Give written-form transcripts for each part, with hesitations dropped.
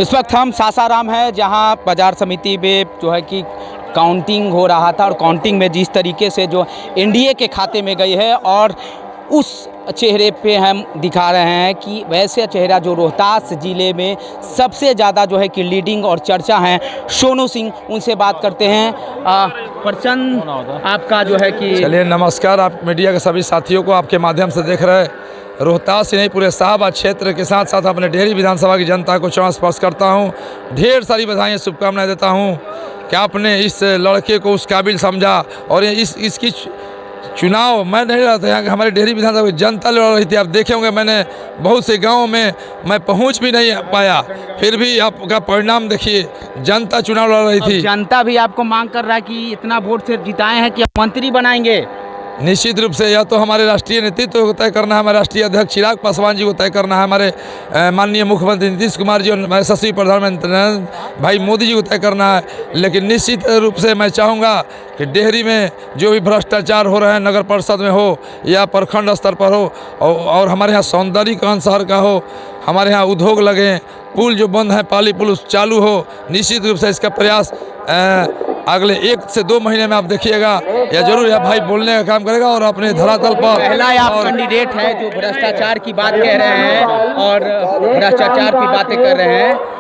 इस वक्त हम सासाराम है, जहां बाजार समिति में जो है कि काउंटिंग हो रहा था और काउंटिंग में जिस तरीके से जो एनडीए के खाते में गई है और उस चेहरे पे हम दिखा रहे हैं कि वैसे चेहरा जो रोहतास ज़िले में सबसे ज़्यादा जो है कि लीडिंग और चर्चा है सोनू सिंह। उनसे बात करते हैं। प्रचंड आपका जो है कि चलिए नमस्कार, आप मीडिया के सभी साथियों को आपके माध्यम से देख रहे रोहतास ही नहीं पूरे शाहबाद क्षेत्र के साथ साथ अपने डेहरी विधानसभा की जनता को चरण स्पर्श करता हूं। ढेर सारी बधाई शुभकामनाएं देता हूं कि आपने इस लड़के को उस काबिल समझा और इसकी चुनाव मैं नहीं लड़ा था, यहाँ हमारे डेहरी विधानसभा की जनता लड़ रही थी। आप देखे होंगे मैंने बहुत से गाँव में मैं पहुँच भी नहीं पाया, फिर भी आपका परिणाम देखिए, जनता चुनाव लड़ रही थी। जनता भी आपको मांग कर रहा है कि इतना वोट से जिताए हैं कि आप मंत्री बनाएंगे। निश्चित रूप से यह तो हमारे राष्ट्रीय नेतृत्व को तय करना है, हमारे राष्ट्रीय अध्यक्ष चिराग पासवान जी को तय करना है, हमारे माननीय मुख्यमंत्री नीतीश कुमार जी और हमारे यशस्वी प्रधानमंत्री नरेंद्र भाई मोदी जी को तय करना है। लेकिन निश्चित रूप से मैं चाहूँगा कि डेहरी में जो भी भ्रष्टाचार हो रहे हैं, नगर परिषद में हो या प्रखंड स्तर पर हो और हमारे यहाँ सौंदर्यीकरण शहर का हो, हमारे यहाँ उद्योग लगे, पुल जो बंद है पाली पुल चालू हो। निश्चित रूप से इसका प्रयास अगले 1 से 2 महीने में आप देखिएगा, या जरूर यह भाई बोलने का काम करेगा और अपने धरातल पर पहला आप कैंडिडेट है जो भ्रष्टाचार की बात कह रहे हैं और भ्रष्टाचार की बातें कर रहे हैं।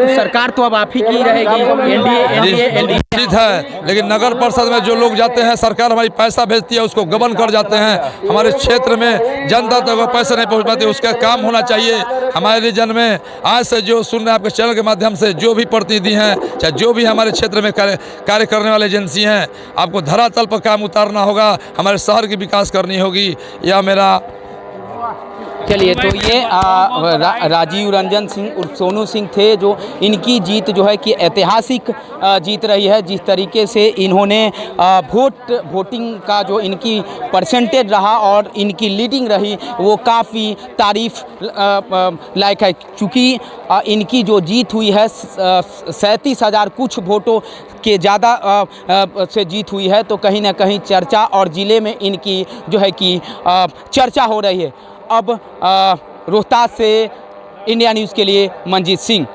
सरकार तो अब आप ही की रहेगी, एनडीए निश्चित है, लेकिन नगर परिषद में जो लोग जाते हैं, सरकार हमारी पैसा भेजती है, उसको गबन कर जाते हैं। हमारे क्षेत्र में जनता तक पैसे नहीं पहुंच पाते, उसका काम होना चाहिए। हमारे रीजन में आज से जो सुन रहे हैं आपके चैनल के माध्यम से, जो भी प्रतिनिधि हैं, चाहे जो भी हमारे क्षेत्र में कार्य करने वाले एजेंसी हैं, आपको धरातल पर काम उतारना होगा, हमारे शहर की विकास करनी होगी। यह मेरा चलिए, तो ये राजीव रंजन सिंह उर्फ सोनू सिंह थे, जो इनकी जीत जो है कि ऐतिहासिक जीत रही है। जिस तरीके से इन्होंने वोटिंग का जो इनकी परसेंटेज रहा और इनकी लीडिंग रही, वो काफ़ी तारीफ लायक है, क्योंकि इनकी जो जीत हुई है 37,000 कुछ वोटों के ज़्यादा से जीत हुई है। तो कहीं ना कहीं चर्चा और ज़िले में इनकी जो है कि चर्चा हो रही है। अब रोहतास से इंडिया न्यूज़ के लिए मंजीत सिंह।